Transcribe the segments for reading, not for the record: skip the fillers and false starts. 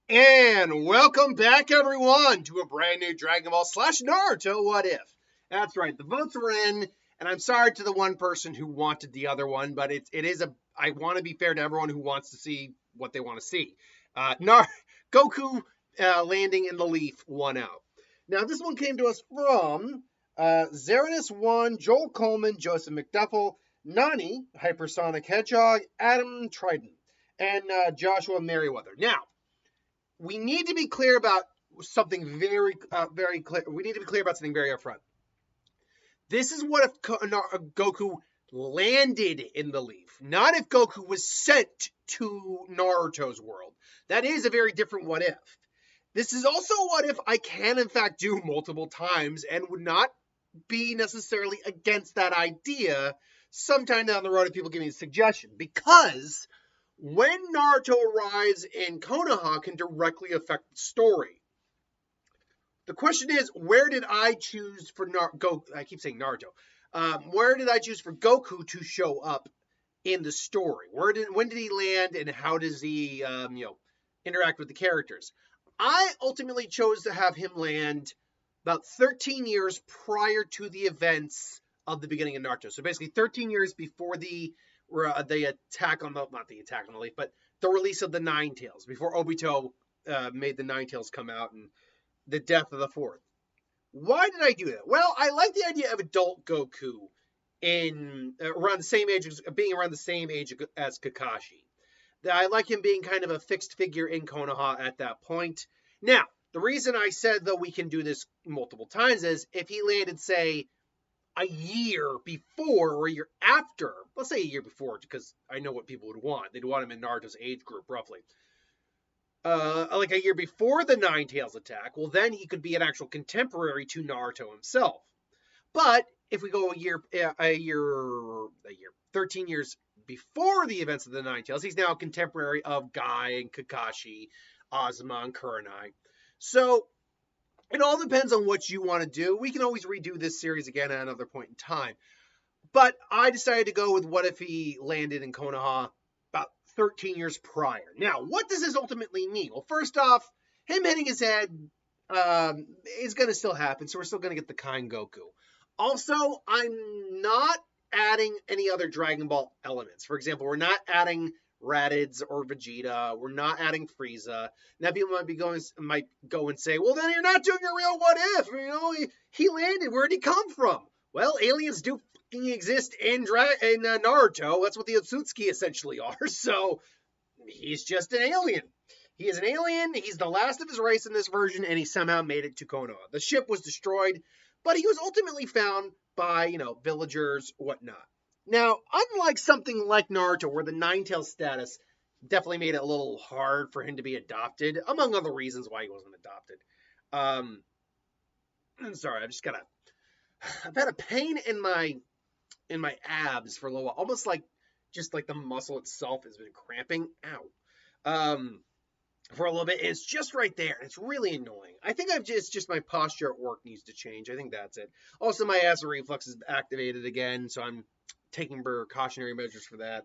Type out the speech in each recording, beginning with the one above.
And welcome back, everyone, to a brand new Dragon Ball slash Naruto What If. That's right, the votes are in, and I'm sorry to the one person who wanted the other one, but I want to be fair to everyone who wants to see what they want to see. Goku landing in the leaf, one out. Now, this one came to us from Xerinus1, Joel Coleman, Joseph McDuffel, Nani, Hypersonic Hedgehog, Adam Trident, and Joshua Merriweather. Now, we need to be clear about something very clear. We need to be clear about something very upfront. This is what if Goku landed in the leaf, not if Goku was sent to Naruto's world. That is a very different what if. This is also what if I can, in fact, do multiple times and would not be necessarily against that idea sometime down the road if people give me a suggestion. Because when Naruto arrives in Konoha can directly affect the story. The question is, where did I choose for Goku? I keep saying Naruto. Where did I choose for Goku to show up in the story? When did he land, and how does he interact with the characters? I ultimately chose to have him land about 13 years prior to the events of the beginning of Naruto. So basically 13 years before the attack on not the attack on the leaf, but the release of the Nine Tails, before Obito made the Nine Tails come out and the death of the fourth. Why did I do that? Well, I like the idea of adult Goku in around the same age as Kakashi. I like him being kind of a fixed figure in Konoha at that point. Now, the reason I said that we can do this multiple times is if he landed, say, a year before or a year after, let's say a year before, because I know what people would want. They'd want him in Naruto's age group, roughly. Like a year before the Nine Tails attack, well, then he could be an actual contemporary to Naruto himself. But if we go 13 years before the events of the Nine Tails, he's now a contemporary of Guy and Kakashi, Azuma, and Kurenai. So it all depends on what you want to do. We can always redo this series again at another point in time. But I decided to go with what if he landed in Konoha about 13 years prior. Now, what does this ultimately mean? Well, first off, him hitting his head is going to still happen, so we're still going to get the kind Goku. Also, I'm not adding any other Dragon Ball elements. For example, we're not adding Raditz or Vegeta. We're not adding Frieza. Now, people might go and say, well, then you're not doing a real what if. You know, he landed. Where'd he come from? Well, aliens do fucking exist in Naruto. That's what the Otsutsuki essentially are. So he's just an alien. He is an alien. He's the last of his race in this version, and he somehow made it to Konoha. The ship was destroyed, but he was ultimately found by, villagers, whatnot. Now, unlike something like Naruto, where the Nine Tails status definitely made it a little hard for him to be adopted, among other reasons why he wasn't adopted. I'm sorry, I've had a pain in my abs for a little while, almost like just like the muscle itself has been cramping. Ow. For a little bit. It's just right there. It's really annoying. I think it's just my posture at work needs to change. I think that's it. Also, my acid reflux is activated again, so I'm taking precautionary measures for that.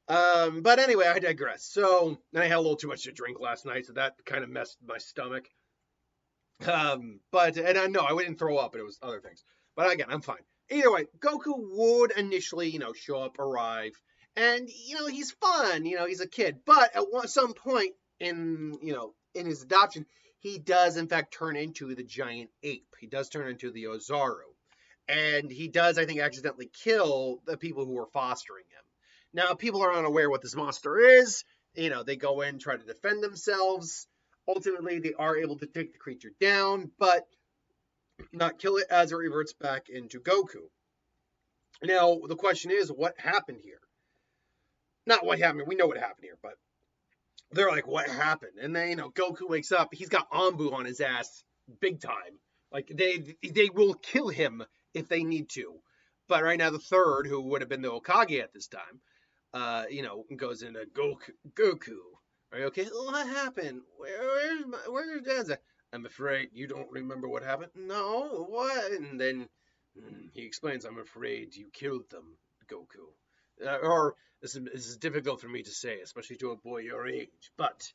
But anyway, I digress. So, I had a little too much to drink last night, so that kind of messed my stomach. And I know I didn't throw up, but it was other things. But again, I'm fine. Either way, Goku would initially, show up, arrive, and he's fun. He's a kid, but at some point in his adoption, he does in fact turn into the giant ape. He does turn into the Ozaru. And he does, I think, accidentally kill the people who were fostering him. Now, people are unaware what this monster is. They go in, try to defend themselves. Ultimately, they are able to take the creature down, but not kill it as it reverts back into Goku. Now, the question is, what happened here? Not what happened. We know what happened here, but they're like, what happened? And then, Goku wakes up. He's got Anbu on his ass big time. Like, they will kill him if they need to. But right now, the third, who would have been the Hokage at this time, goes into Goku. Are you okay? What happened? Where's Dad's? I'm afraid you don't remember what happened. No, what? And then he explains, I'm afraid you killed them, Goku. Or this is difficult for me to say, especially to a boy your age. But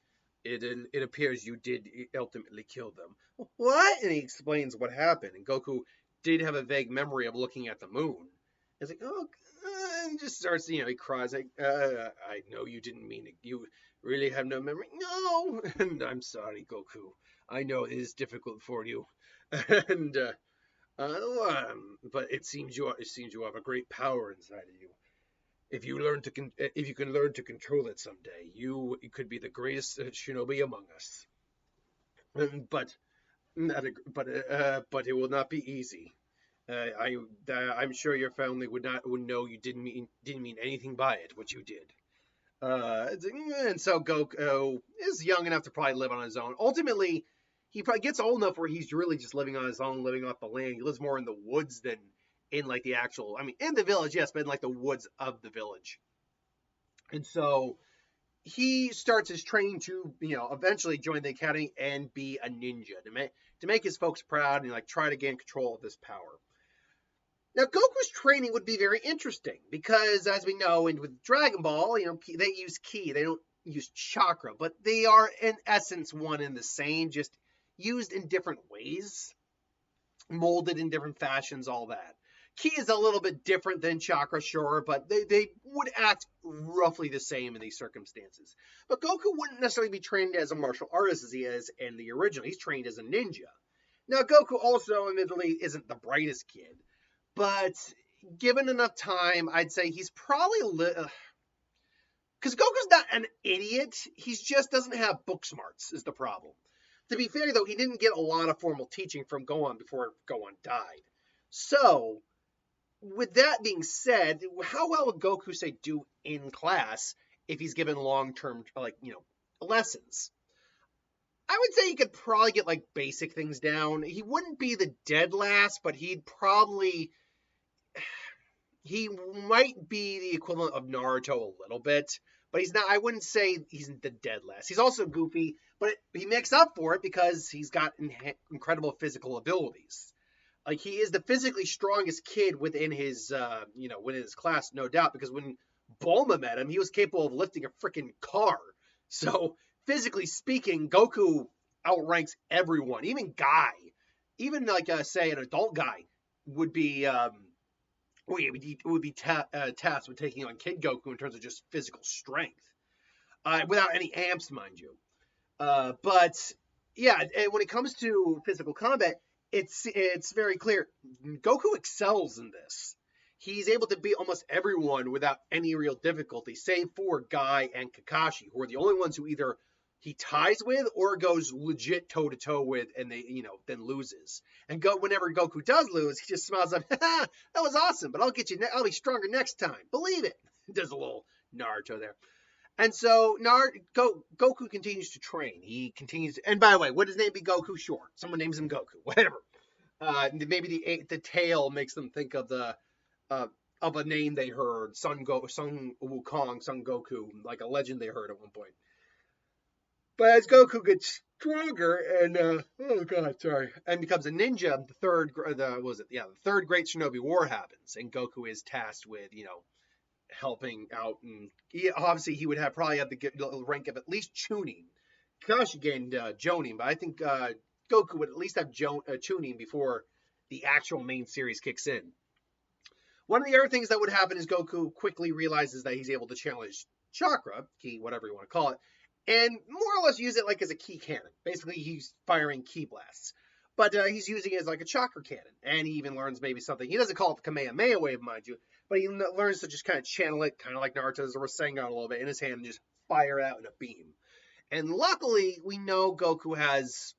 it appears you did ultimately kill them. What? And he explains what happened. And Goku did have a vague memory of looking at the moon. He's like, oh, and just starts, he cries like, I know you didn't mean it. You really have no memory. No, and I'm sorry, Goku. I know it is difficult for you, and but it seems you have a great power inside of you. If you can learn to control it someday, you could be the greatest shinobi among us. But but it will not be easy. I'm sure your family would know you didn't mean anything by it, what you did. And so Goku is young enough to probably live on his own. Ultimately, he probably gets old enough where he's really just living on his own, living off the land. He lives more in the woods than in like the actual. I mean, in the village, yes, but in like the woods of the village. And so he starts his training to, eventually join the academy and be a ninja to make his folks proud and like try to gain control of this power. Now, Goku's training would be very interesting because, as we know, with Dragon Ball, they use ki, they don't use chakra, but they are in essence one and the same, just used in different ways, molded in different fashions, all that. Ki is a little bit different than chakra, sure, but they would act roughly the same in these circumstances. But Goku wouldn't necessarily be trained as a martial artist as he is in the original. He's trained as a ninja. Now, Goku also, admittedly, isn't the brightest kid. But given enough time, I'd say he's probably because Goku's not an idiot. He just doesn't have book smarts is the problem. To be fair, though, he didn't get a lot of formal teaching from Gohan before Gohan died. So, with that being said, how well would Goku, say, do in class if he's given long-term, lessons? I would say he could probably get, basic things down. He wouldn't be the dead last, but he might be the equivalent of Naruto a little bit, but he's not. I wouldn't say he's the dead last. He's also goofy, but he makes up for it because he's got incredible physical abilities. Like, he is the physically strongest kid within his class, no doubt, because when Bulma met him, he was capable of lifting a freaking car. So, physically speaking, Goku outranks everyone, even Guy. Even, say, an adult Guy would be tasked with taking on Kid Goku in terms of just physical strength, without any amps, mind you. But yeah, when it comes to physical combat, it's very clear Goku excels in this. He's able to beat almost everyone without any real difficulty, save for Guy and Kakashi, who are the only ones who either he ties with or goes legit toe to toe with, and then loses. And whenever Goku does lose, he just smiles like, that was awesome, but I'll get you. I'll be stronger next time. Believe it. Does a little Naruto there. And so Goku continues to train. He continues. And by the way, would his name be Goku? Sure. Someone names him Goku. Whatever. Maybe the tail makes them think of a name they heard, Son Wukong, Son Goku, like a legend they heard at one point. But as Goku gets stronger and and becomes a ninja, the third great Shinobi War happens, and Goku is tasked with helping out, and obviously he would probably have the rank of at least Chunin. Kakashi gained Jonin, but I think Goku would at least have Chunin before the actual main series kicks in. One of the other things that would happen is Goku quickly realizes that he's able to challenge chakra, ki, whatever you want to call it, and more or less use it as a ki cannon. Basically, he's firing ki blasts. But he's using it as a chakra cannon. And he even learns maybe something. He doesn't call it the Kamehameha wave, mind you, but he learns to just kind of channel it, kind of like Naruto's Rasengan a little bit in his hand, and just fire it out in a beam. And luckily, we know Goku has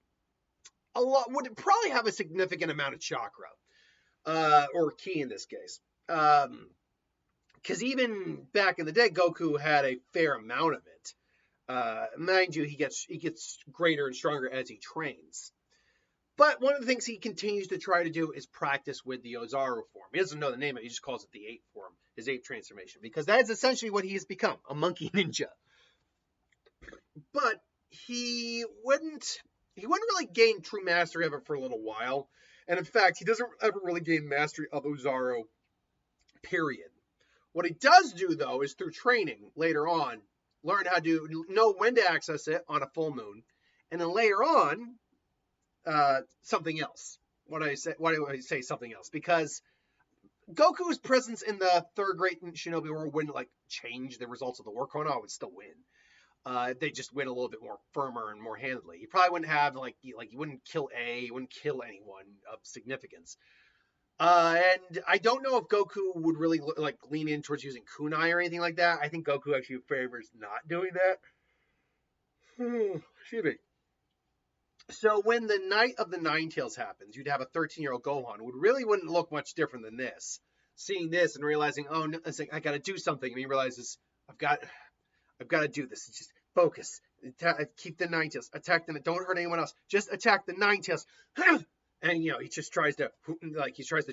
would probably have a significant amount of chakra. Or ki in this case. Because even back in the day, Goku had a fair amount of it. Mind you, he gets greater and stronger as he trains. But one of the things he continues to try to do is practice with the Ozaru form. He doesn't know the name of it, he just calls it the ape form, his ape transformation, because that is essentially what he has become, a monkey ninja. But he wouldn't really gain true mastery of it for a little while. And in fact, he doesn't ever really gain mastery of Ozaru, period. What he does do, though, is through training later on, learn how to know when to access it on a full moon, and then later on, something else. Why do I say something else? Because Goku's presence in the third great Shinobi War wouldn't like change the results of the war. Konoha would still win. They just win a little bit more firmer and more handily. You probably wouldn't have you wouldn't kill you wouldn't kill anyone of significance. And I don't know if Goku would really lean in towards using kunai or anything like that. I think Goku actually favors not doing that. Excuse me. So when the Night of the Nine Tails happens, you'd have a 13-year-old Gohan who really wouldn't look much different than this. Seeing this and realizing, oh, no, it's like, I got to do something. And he realizes, I've got to do this. It's just focus. Keep the Nine Tails. Attack them. Don't hurt anyone else. Just attack the Nine Tails. And, he just tries to,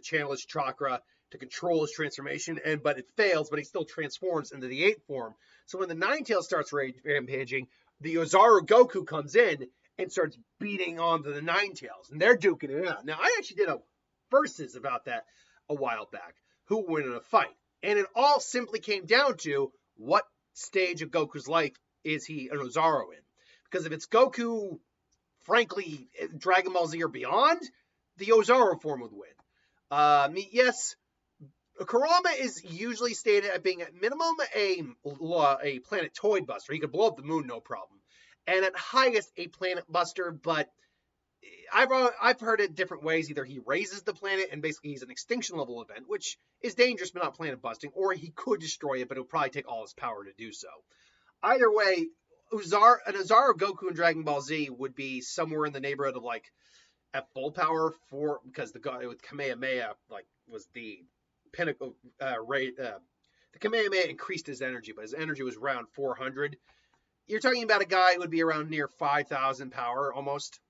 channel his chakra to control his transformation, but it fails, but he still transforms into the 8th form. So when the Nine Tails starts rampaging, the Ozaru Goku comes in and starts beating onto the Nine Tails, and they're duking it out. Now, I actually did a versus about that a while back, who would win in a fight, and it all simply came down to what stage of Goku's life is he an Ozaru in? Because if it's Goku, frankly, Dragon Ball Z or beyond, the Ozaru form would win. Yes, Kurama is usually stated as being at minimum a planetoid buster. He could blow up the moon, no problem. And at highest, a planet buster, but I've heard it different ways. Either he raises the planet and basically he's an extinction level event, which is dangerous but not planet busting, or he could destroy it, but it'll probably take all his power to do so. Either way, an Ozaru Goku in Dragon Ball Z would be somewhere in the neighborhood of at full power because the guy with Kamehameha was the pinnacle rate. The Kamehameha increased his energy, but his energy was around 400. You're talking about a guy who would be around near 5,000 power almost,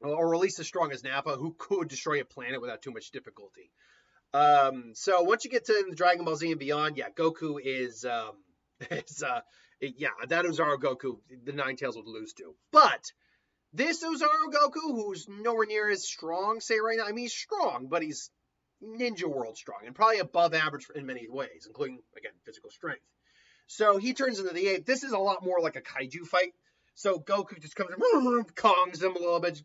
or at least as strong as Nappa, who could destroy a planet without too much difficulty. So once you get to the Dragon Ball Z and beyond, Goku is that Ozaru Goku, the Nine Tails would lose to. But this Ozaru Goku, who's nowhere near as strong, say right now, I mean, he's strong, but he's Ninja World strong, and probably above average in many ways, including, again, physical strength. So he turns into the 8th. This is a lot more like a kaiju fight. So Goku just comes in, kongs him a little bit.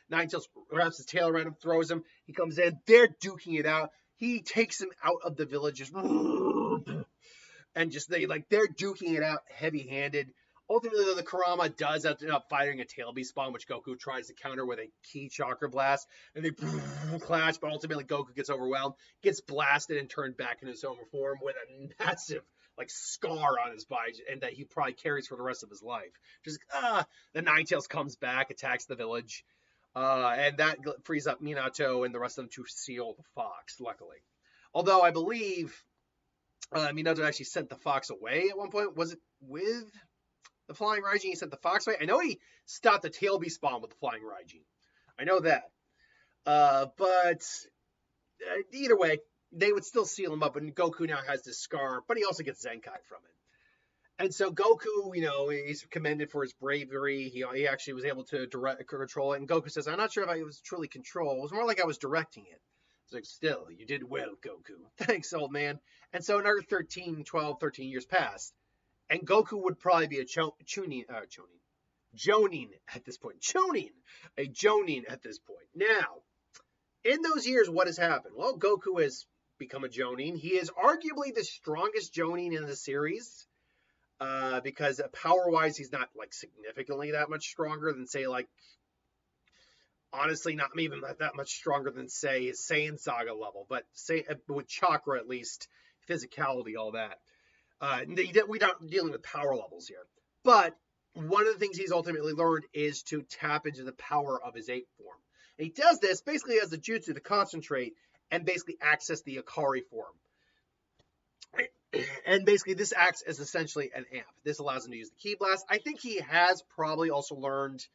Nine Tails wraps his tail around him, throws him. He comes in. They're duking it out. He takes him out of the village, and they're duking it out heavy-handed. Ultimately, though, the Kurama does end up fighting a tail beast spawn, which Goku tries to counter with a key chakra blast, and they clash, but ultimately Goku gets overwhelmed, gets blasted, and turned back into his own form with a massive scar on his body, and that he probably carries for the rest of his life. Just the Nine Tails comes back, attacks the village, and that frees up Minato and the rest of them to seal the fox, luckily. Although I believe Minato actually sent the fox away at one point. Was it with the Flying Raijin? He sent the fox away. I know he stopped the tail beast spawn with the Flying Raijin. I know that. But either way, they would still seal him up, and Goku now has this scar, but he also gets Zenkai from it. And so Goku, he's commended for his bravery. He actually was able to control it, and Goku says, I'm not sure if I was truly control. It was more like I was directing it. It's like, still, you did well, Goku. Thanks, old man. And so another 13 years passed, and Goku would probably be a Jonin at this point. A Jonin at this point. Now, in those years, what has happened? Well, Goku has become a Jonin. He is arguably the strongest Jonin in the series, because power-wise, he's not significantly that much stronger than, say, honestly, not even that much stronger than, say, Saiyan Saga level, but say with chakra at least, physicality, all that. We're not dealing with power levels here. But one of the things he's ultimately learned is to tap into the power of his 8th form. And he does this basically as a jutsu to concentrate and basically access the Akari form. And basically this acts as essentially an amp. This allows him to use the Ki Blast. I think he has probably also learned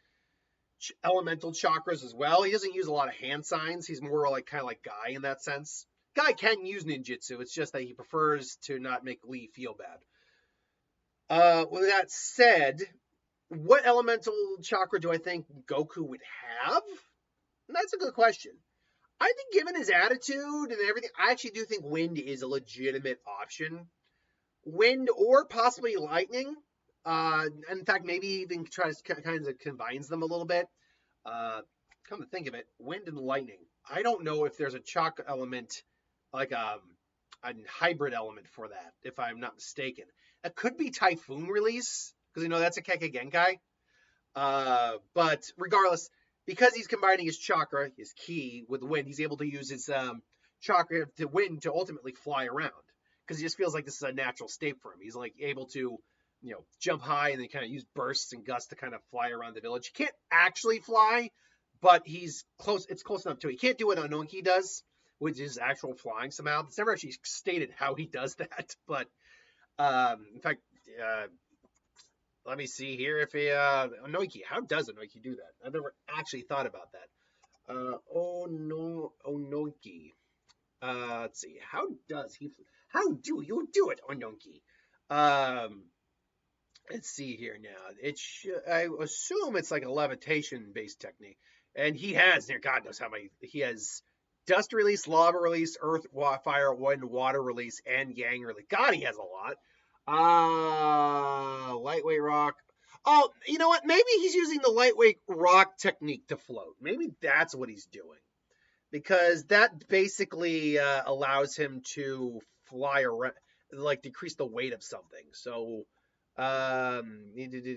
elemental chakras as well. He doesn't use a lot of hand signs. He's more kind of like Guy in that sense. Guy can use ninjutsu. It's just that he prefers to not make Lee feel bad. With that said, what elemental chakra do I think Goku would have? And that's a good question. I think given his attitude and everything, I actually do think wind is a legitimate option. Wind or possibly lightning. In fact, maybe even tries to kind of combines them a little bit. Uh, Come to think of it, wind and lightning. I don't know if there's a chalk element, like a hybrid element for that, if I'm not mistaken. It could be typhoon release, because that's a Keke Genkai. But regardless, because he's combining his chakra, his ki, with wind, he's able to use his chakra to wind to ultimately fly around. Because he just feels like this is a natural state for him. He's like able to, jump high and then kind of use bursts and gusts to kind of fly around the village. He can't actually fly, but he's close. It's close enough to it. He can't do what Anonki does, which is actual flying somehow. It's never actually stated how he does that, but in fact, let me see here if Onoiki. How does Onoiki do that? I've never actually thought about that. Onoiki. Let's see. How do you do it, Onoiki? Let's see here now. I assume it's like a levitation-based technique, and he has. God knows how many. He has dust release, lava release, earth, fire, wind, water release, and yang release. God, he has a lot. Lightweight rock. Oh, you know what? Maybe he's using the lightweight rock technique to float. Maybe that's what he's doing. Because that basically allows him to fly around, like decrease the weight of something. So, ninjutsu,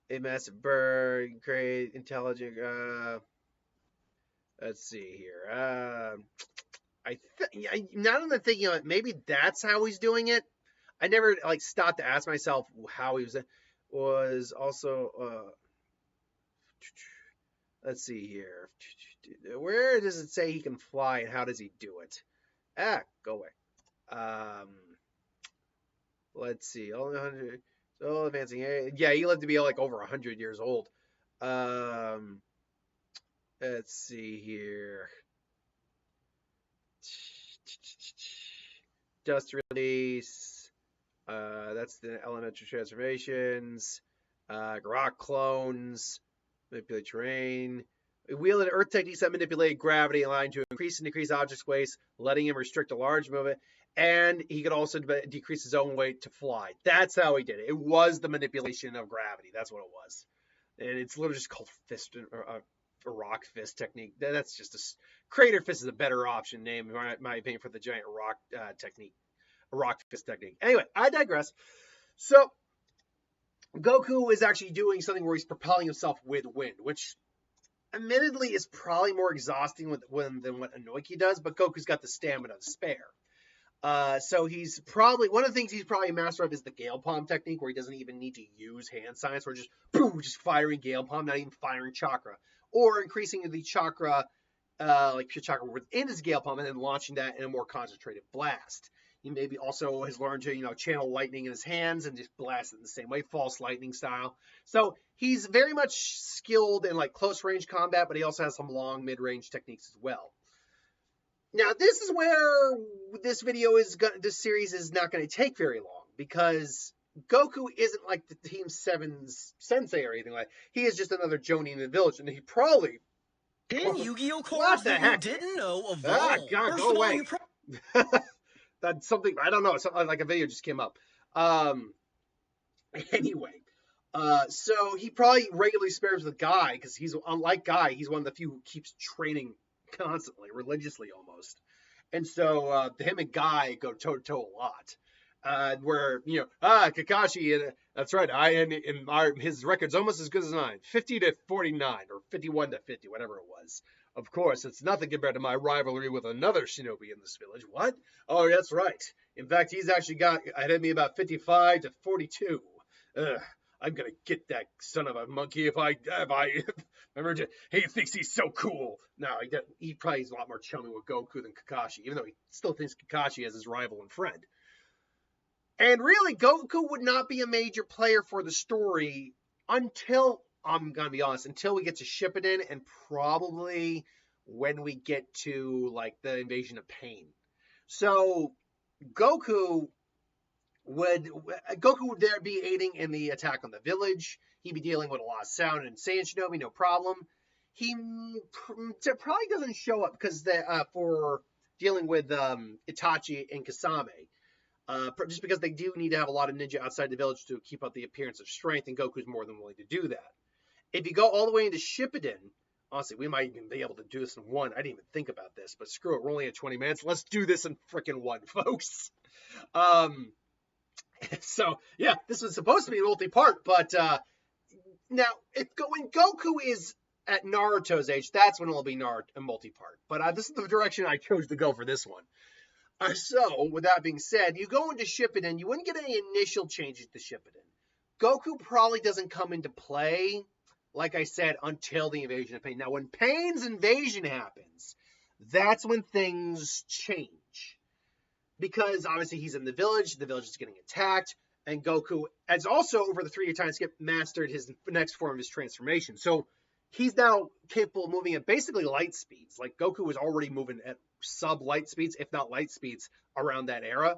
a massive bird, great, intelligent, let's see here. Now that I'm thinking of it, maybe that's how he's doing it. I never stopped to ask myself how he was also. Let's see here. Where does it say he can fly and how does he do it? Go away. Let's see. Only 100. So advancing. Yeah, he lived to be over 100 years old. Let's see here. Dust release. That's the elemental transformations. Rock clones. Manipulate terrain. Wielded earth techniques that manipulate gravity, allowing to increase and decrease objects' weight, letting him restrict a large movement. And he could also decrease his own weight to fly. That's how he did it. It was the manipulation of gravity. That's what it was. And it's literally just called fist or rock fist technique. That's just crater fist is a better option name, in my opinion, for the giant rock technique. A rock fist technique. Anyway, I digress. So Goku is actually doing something where he's propelling himself with wind, which admittedly is probably more exhausting than what Inoki does, but Goku's got the stamina to spare. So he's probably, one of the things he's probably a master of is the Gale Palm technique, where he doesn't even need to use hand signs, or just boom, just firing Gale Palm, not even firing chakra, or increasing the chakra, like pure chakra within his Gale Palm, and then launching that in a more concentrated blast. He maybe also has learned to, channel lightning in his hands and just blast it in the same way, false lightning style. So he's very much skilled in close range combat, but he also has some long mid-range techniques as well. Now, this is where this series is not going to take very long, because Goku isn't like the Team 7's sensei or anything like that. He is just another Jonin in the village, and he probably... In Yu-Gi-Oh! Cards that you didn't know evolved. God, go away. That's something, I don't know, something like a video just came up. Anyway, so he probably regularly spares with Guy, because he's, unlike Guy, he's one of the few who keeps training constantly, religiously almost. And so him and Guy go toe-to-toe a lot. Where, Kakashi, that's right, his record's almost as good as mine, 50 to 49, or 51 to 50, whatever it was. Of course, it's nothing compared to my rivalry with another Shinobi in this village. What? Oh, that's right. In fact, he's actually got ahead of me about 55 to 42. I'm gonna get that son of a monkey if I remember. He thinks he's so cool. No, he probably is a lot more chummy with Goku than Kakashi, even though he still thinks Kakashi is his rival and friend. And really, Goku would not be a major player for the story until, I'm going to be honest, until we get to Shippuden, and probably when we get to, the Invasion of Pain. So, Goku would there be aiding in the attack on the village. He'd be dealing with a lot of sound and Saiyan Shinobi, no problem. He probably doesn't show up because for dealing with Itachi and Kasame. just because they do need to have a lot of ninja outside the village to keep up the appearance of strength, and Goku's more than willing to do that. If you go all the way into Shippuden, honestly, we might even be able to do this in one. I didn't even think about this, but screw it. We're only at 20 minutes. Let's do this in freaking one, folks. So, yeah, this was supposed to be multi-part, but now, when Goku is at Naruto's age, that's when it'll be a multi-part. But this is the direction I chose to go for this one. So, with that being said, you go into Shippuden, you wouldn't get any initial changes to Shippuden. Goku probably doesn't come into play, like I said, until the invasion of Pain. Now, when Pain's invasion happens, that's when things change. Because, obviously, he's in the village is getting attacked, and Goku has also, over the 3-year time skip, mastered his next form of his transformation. So, he's now capable of moving at basically light speeds. Like, Goku was already moving at sub-light speeds, if not light speeds, around that era,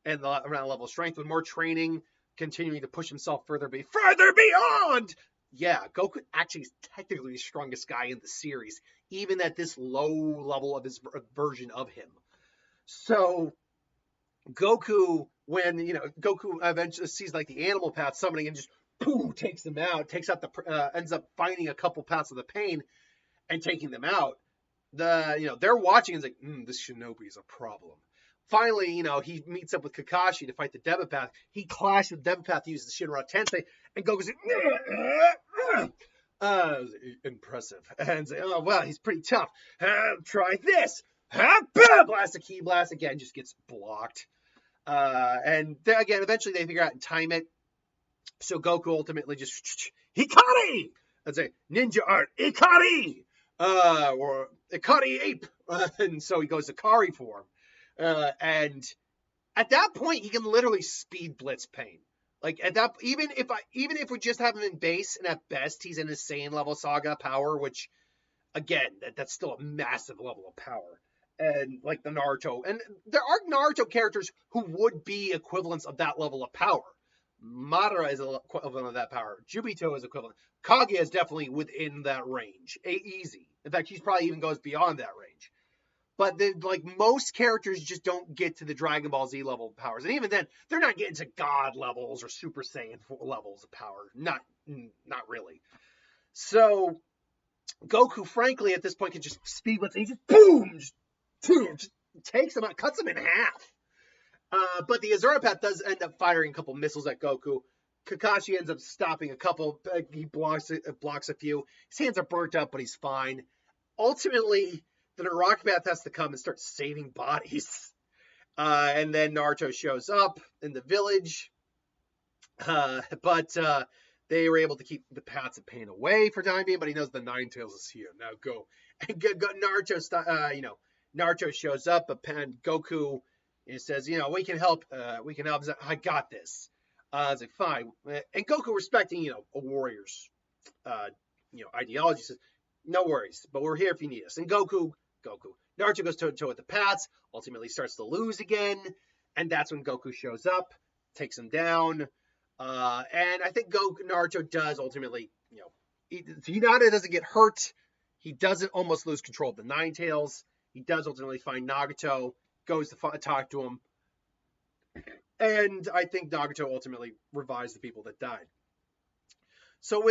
and around level of strength. With more training, continuing to push himself further beyond. Yeah, Goku actually is technically the strongest guy in the series, even at this low level of his version of him. So, Goku, when, Goku eventually sees, like, the animal path summoning and just, poof, takes them out, ends up finding a couple paths of the Pain and taking them out. They're watching and it's like, this Shinobi is a problem. Finally, he meets up with Kakashi to fight the Deva Path. He clashed with Deva Path, uses the Shinra Tensei, and Goku's like, impressive. And say, oh, well, he's pretty tough. Try this. Blast a key blast. Again, just gets blocked. And then, again, eventually they figure out and time it. So Goku ultimately just, Hikari! That's a ninja art, Ikari! Or Ikari Ape! And so he goes to Kari form. And at that point, he can literally speed blitz Pain. Like, at that, even if we just have him in base, and at best, he's in his Saiyan level Saga power, which, again, that's still a massive level of power. And, like, the Naruto. And there are Naruto characters who would be equivalents of that level of power. Madara is equivalent of that power. Jubito is equivalent. Kaguya is definitely within that range. Easy. In fact, he probably even goes beyond that range. But most characters just don't get to the Dragon Ball Z level of powers. And even then, they're not getting to God levels or Super Saiyan levels of power. Not really. So, Goku, frankly, at this point, can just speed blitz. And he just, boom! Just takes him out, cuts him in half. But the Azura Path does end up firing a couple missiles at Goku. Kakashi ends up stopping a couple. He blocks a few. His hands are burnt up, but he's fine. Ultimately, the Naraka Path has to come and start saving bodies. And then Naruto shows up in the village. But they were able to keep the paths of Pain away for time being, but he knows the Nine Tails is here. Now go. And Naruto shows up, and Goku says, we can help. I got this. It's like, fine. And Goku, respecting, a warrior's, ideology, says, no worries, but we're here if you need us. And Naruto goes toe-to-toe with the paths, ultimately starts to lose again, and that's when Goku shows up, takes him down, and I think Naruto does ultimately, Hinata doesn't get hurt, he doesn't almost lose control of the Nine Tails, he does ultimately find Nagato, goes to talk to him, and I think Nagato ultimately revives the people that died. So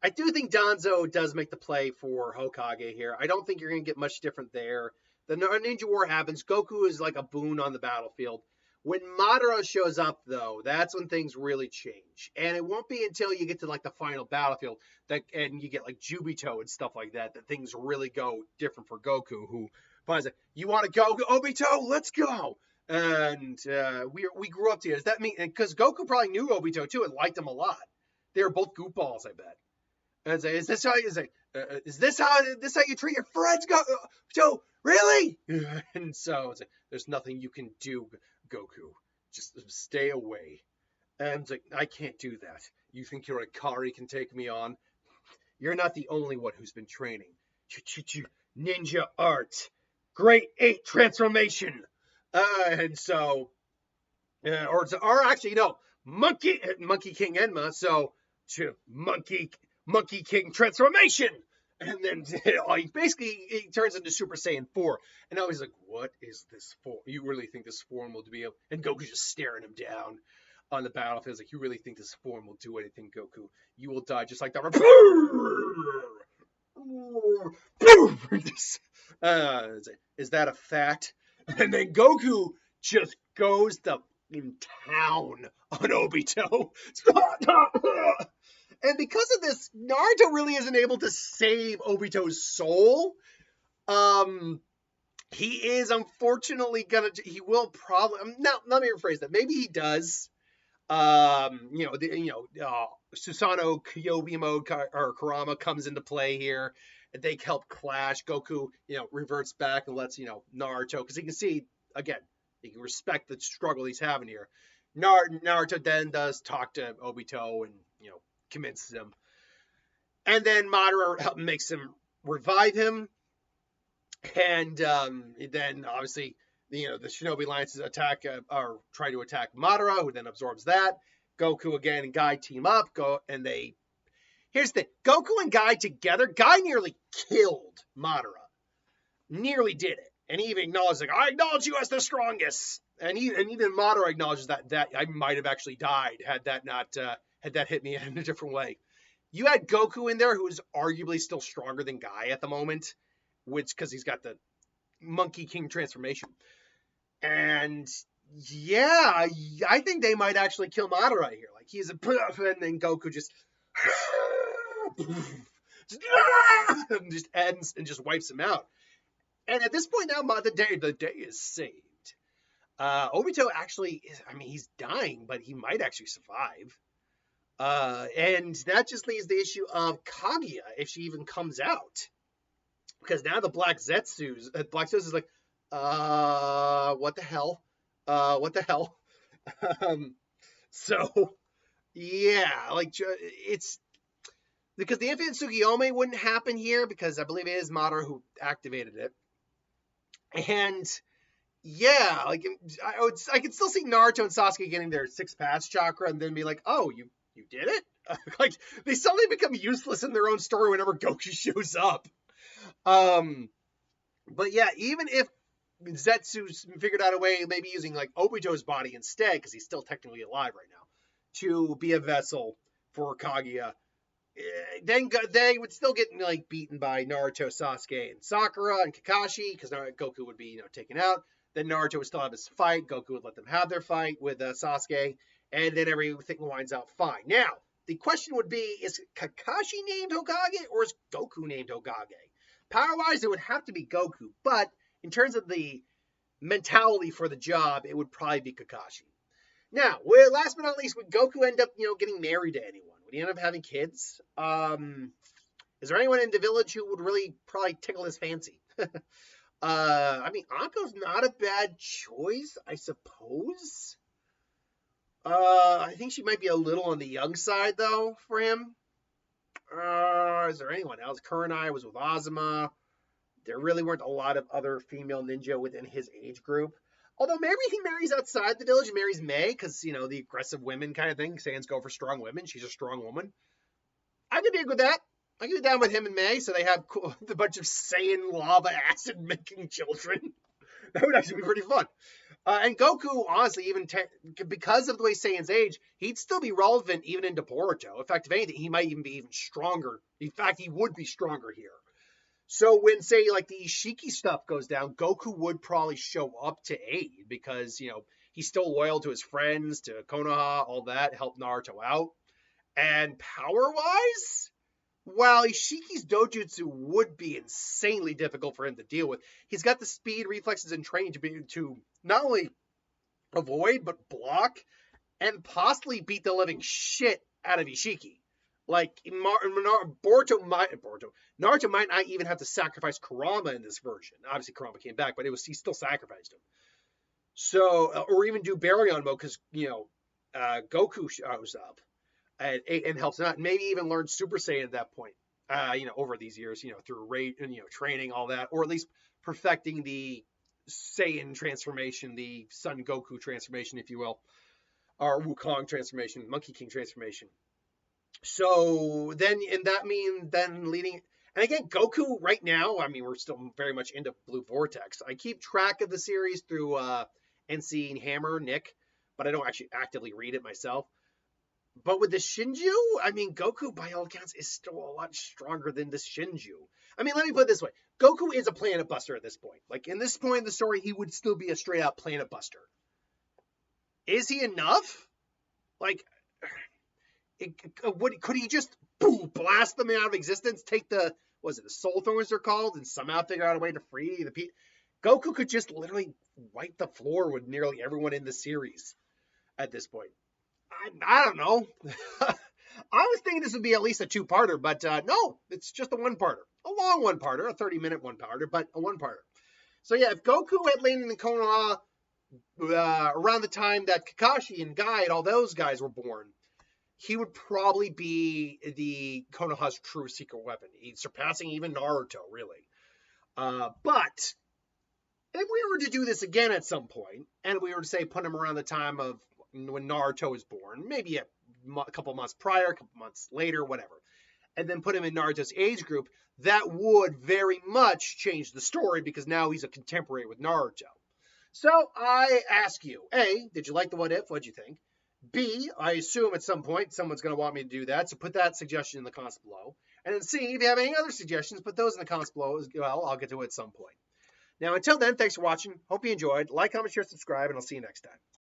I do think Danzo does make the play for Hokage here. I don't think you're going to get much different there. The Ninja War happens. Goku is like a boon on the battlefield. When Madara shows up, though, that's when things really change. And it won't be until you get to, like, the final battlefield and you get, like, Jubito and stuff like that things really go different for Goku, who finds like, you want to go, Obito? Let's go! And we grew up together. Does that mean, because Goku probably knew Obito, too, and liked him a lot. They were both goofballs, I bet. And say, is this how you treat your friends, Goku? Really? And so it's like, there's nothing you can do, Goku. Just stay away. And it's like, I can't do that. You think your Ikari can take me on? You're not the only one who's been training. Ninja art. Grade 8 transformation. And so, or actually, Monkey King Enma. So, Monkey King transformation. And then he turns into Super Saiyan 4. And now he's like, what is this form? You really think this form will be able... And Goku's just staring him down on the battlefield. He's like, you really think this form will do anything, Goku? You will die just like that. Is that a fact? And then Goku just goes to in town on Obito. And because of this, Naruto really isn't able to save Obito's soul. He is unfortunately he will probably, now let me rephrase that. Maybe he does. Susanoo Kyobi mode or Kurama comes into play here. And they help clash. Goku, reverts back and lets, Naruto, because he can see, again, he can respect the struggle he's having here. Naruto then does talk to Obito and, convinces him. And then Madara makes him revive him. And then, obviously, the Shinobi Alliance's attack, or try to attack Madara, who then absorbs that. Goku again and Guy team up, here's the thing. Goku and Guy together, Guy nearly killed Madara. Nearly did it. And he even acknowledged, like, I acknowledge you as the strongest. And even Madara acknowledges that I might have actually died had that hit me in a different way. You had Goku in there, who is arguably still stronger than Guy at the moment, because he's got the Monkey King transformation. And yeah, I think they might actually kill Madara here. Like, he's and then Goku just ends and just wipes him out. And at this point now, the day is saved. Obito actually is, he's dying, but he might actually survive. And that just leaves the issue of Kaguya, if she even comes out. Because now the Black Zetsu's is like, what the hell? What the hell? So, yeah, like, it's... Because the Infinite Tsukiyomi wouldn't happen here, because I believe it is Madara who activated it. And, yeah, like, I could still see Naruto and Sasuke getting their 6th pass chakra and then be like, oh, you did it? Like, they suddenly become useless in their own story whenever Goku shows up. But yeah, even if Zetsu's figured out a way, maybe using, like, Obito's body instead, because he's still technically alive right now, to be a vessel for Kaguya, then they would still get, like, beaten by Naruto, Sasuke, and Sakura, and Kakashi, because Goku would be, taken out. Then Naruto would still have his fight. Goku would let them have their fight with Sasuke, and then everything winds out fine. Now, the question would be, is Kakashi named Hokage, or is Goku named Hokage? Power-wise, it would have to be Goku, but in terms of the mentality for the job, it would probably be Kakashi. Now, last but not least, would Goku end up, getting married to anyone? Would he end up having kids? Is there anyone in the village who would really probably tickle his fancy? Anko's not a bad choice, I suppose. I think she might be a little on the young side, though, for him. Is there anyone else? Kurenai was with Azuma. There really weren't a lot of other female ninja within his age group. Although maybe he marries outside the village, marries Mei, because, the aggressive women kind of thing. Saiyans go for strong women. She's a strong woman. I could dig with that. I could be down with him and Mei, so they have a bunch of Saiyan lava acid making children. That would actually be pretty fun. And Goku, honestly, even because of the way Saiyans age, he'd still be relevant even into Boruto. In fact, if anything, he might even be even stronger. In fact, he would be stronger here. So when, say, like, the Ishiki stuff goes down, Goku would probably show up to aid because, he's still loyal to his friends, to Konoha, all that, help Naruto out. And power-wise, while Ishiki's dojutsu would be insanely difficult for him to deal with, he's got the speed, reflexes, and training to not only avoid, but block, and possibly beat the living shit out of Ishiki. Like, Naruto might not even have to sacrifice Kurama in this version. Obviously, Kurama came back, but he still sacrificed him. So, or even do Baryon mode, because, Goku shows up and helps him out. Maybe even learn Super Saiyan at that point, over these years, through raid and, training, all that. Or at least perfecting the Saiyan transformation, the Son Goku transformation, if you will. Or Wukong transformation, Monkey King transformation. So then, and that means then leading, And again, Goku right now, I mean, we're still very much into Blue Vortex. I keep track of the series through NC and Hammer, Nick, but I don't actually actively read it myself. But with the Shinju, I mean, Goku, by all accounts, is still a lot stronger than the Shinju. I mean, let me put it this way. Goku is a planet buster at this point. Like, in this point in the story, he would still be a straight-up planet buster. Is he enough? Like, could he just blast them out of existence, take the soul thorns they're called, and somehow figure out a way to free the people? Goku could just literally wipe the floor with nearly everyone in the series at this point. I don't know. I was thinking this would be at least a two-parter, but no, it's just a one-parter. A long one-parter, a 30-minute one-parter, but a one-parter. So yeah, if Goku had landed in Konoha around the time that Kakashi and Guy and all those guys were born, he would probably be the Konoha's true secret weapon. He's surpassing even Naruto, really. But if we were to do this again at some point, and we were to say put him around the time of when Naruto was born, maybe a couple months prior, a couple months later, whatever, and then put him in Naruto's age group, that would very much change the story because now he's a contemporary with Naruto. So I ask you, A, did you like the what if? What'd you think? B, I assume at some point someone's going to want me to do that, so put that suggestion in the comments below. And then C, if you have any other suggestions, put those in the comments below as well. I'll get to it at some point. Now, until then, thanks for watching. Hope you enjoyed. Like, comment, share, subscribe, and I'll see you next time.